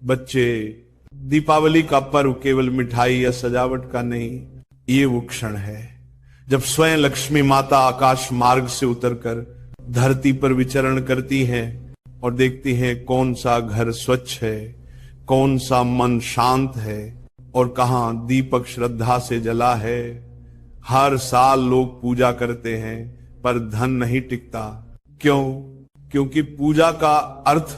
बच्चे, दीपावली का पर्व केवल मिठाई या सजावट का नहीं, ये वो क्षण है जब स्वयं लक्ष्मी माता आकाश मार्ग से उतरकर धरती पर विचरण करती हैं और देखती हैं कौन सा घर स्वच्छ है, कौन सा मन शांत है और कहां दीपक श्रद्धा से जला है। हर साल लोग पूजा करते हैं पर धन नहीं टिकता। क्यों? क्योंकि पूजा का अर्थ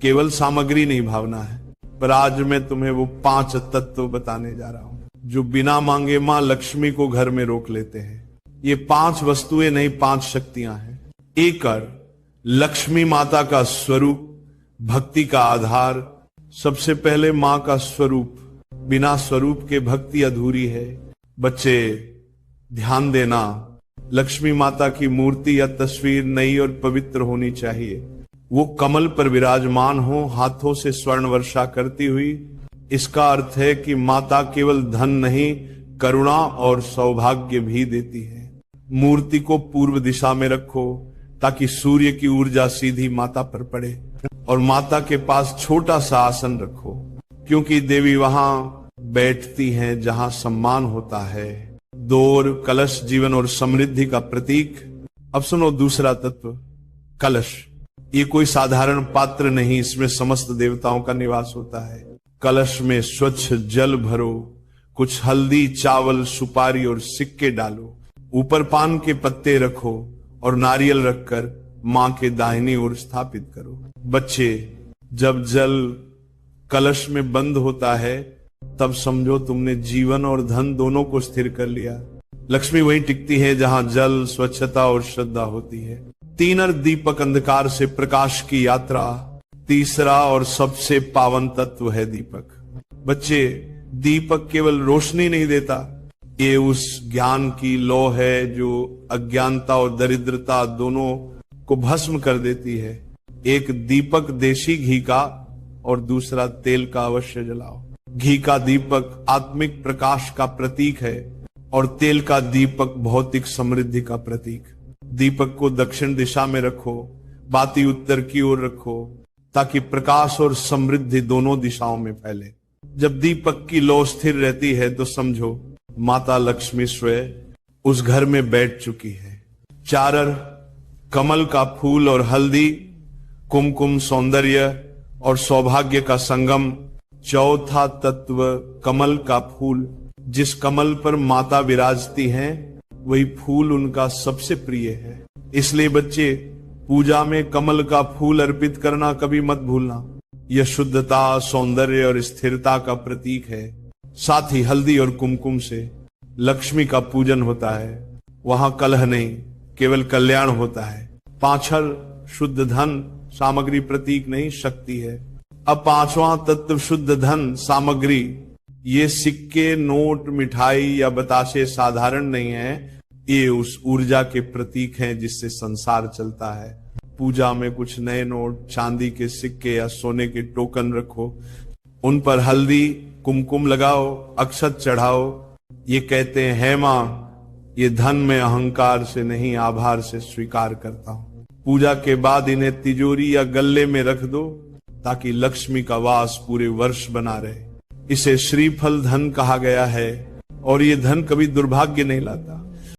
केवल सामग्री नहीं, भावना है। पर आज मैं तुम्हें वो 5 तत्व बताने जा रहा हूं जो बिना मांगे मां लक्ष्मी को घर में रोक लेते हैं। ये 5 वस्तुएं नहीं, 5 शक्तियां हैं। एक लक्ष्मी माता का स्वरूप, भक्ति का आधार। सबसे पहले मां का स्वरूप, बिना स्वरूप के भक्ति अधूरी है। बच्चे ध्यान देना, लक्ष्मी माता की मूर्ति या तस्वीर नई और पवित्र होनी चाहिए। वो कमल पर विराजमान हो, हाथों से स्वर्ण वर्षा करती हुई। इसका अर्थ है कि माता केवल धन नहीं, करुणा और सौभाग्य भी देती है। मूर्ति को पूर्व दिशा में रखो ताकि सूर्य की ऊर्जा सीधी माता पर पड़े, और माता के पास छोटा सा आसन रखो क्योंकि देवी वहां बैठती हैं जहां सम्मान होता है। दोर, कलश जीवन और समृद्धि का प्रतीक। अब सुनो दूसरा तत्व, कलश। ये कोई साधारण पात्र नहीं, इसमें समस्त देवताओं का निवास होता है। कलश में स्वच्छ जल भरो, कुछ हल्दी, चावल, सुपारी और सिक्के डालो। ऊपर पान के पत्ते रखो और नारियल रखकर मां के दाहिनी ओर स्थापित करो। बच्चे, जब जल कलश में बंद होता है तब समझो तुमने जीवन और धन दोनों को स्थिर कर लिया। लक्ष्मी वहीं टिकती है जहां जल, स्वच्छता और श्रद्धा होती है। 3 दीपक अंधकार से प्रकाश की यात्रा। तीसरा और सबसे पावन तत्व है दीपक। बच्चे, दीपक केवल रोशनी नहीं देता, ये उस ज्ञान की लौ है जो अज्ञानता और दरिद्रता दोनों को भस्म कर देती है। एक दीपक देशी घी का और दूसरा तेल का अवश्य जलाओ। घी का दीपक आत्मिक प्रकाश का प्रतीक है और तेल का दीपक भौतिक समृद्धि का प्रतीक। दीपक को दक्षिण दिशा में रखो, बाती उत्तर की ओर रखो ताकि प्रकाश और समृद्धि दोनों दिशाओं में फैले। जब दीपक की लौ स्थिर रहती है तो समझो माता लक्ष्मी स्वयं उस घर में बैठ चुकी है। 4 कमल का फूल और हल्दी, कुमकुम सौंदर्य और सौभाग्य का संगम। चौथा तत्व कमल का फूल। जिस कमल पर माता विराजती हैं वही फूल उनका सबसे प्रिय है। इसलिए बच्चे, पूजा में कमल का फूल अर्पित करना कभी मत भूलना। यह शुद्धता, सौंदर्य और स्थिरता का प्रतीक है। साथ ही हल्दी और कुमकुम से लक्ष्मी का पूजन होता है। वहां कलह नहीं, केवल कल्याण होता है। 5 शुद्ध धन, सामग्री प्रतीक नहीं, शक्ति है। अब 5वां तत्व शुद्ध धन, सामग्री। ये सिक्के, नोट, मिठाई या बताशे साधारण नहीं है, ये उस ऊर्जा के प्रतीक हैं जिससे संसार चलता है। पूजा में कुछ नए नोट, चांदी के सिक्के या सोने के टोकन रखो। उन पर हल्दी, कुमकुम लगाओ, अक्षत चढ़ाओ। ये कहते हैं, हे मां, ये धन में अहंकार से नहीं, आभार से स्वीकार करता हूं। पूजा के बाद इन्हें तिजोरी या गल्ले में रख दो ताकि लक्ष्मी का वास पूरे वर्ष बना रहे। इसे श्रीफल धन कहा गया है और ये धन कभी दुर्भाग्य नहीं लाता।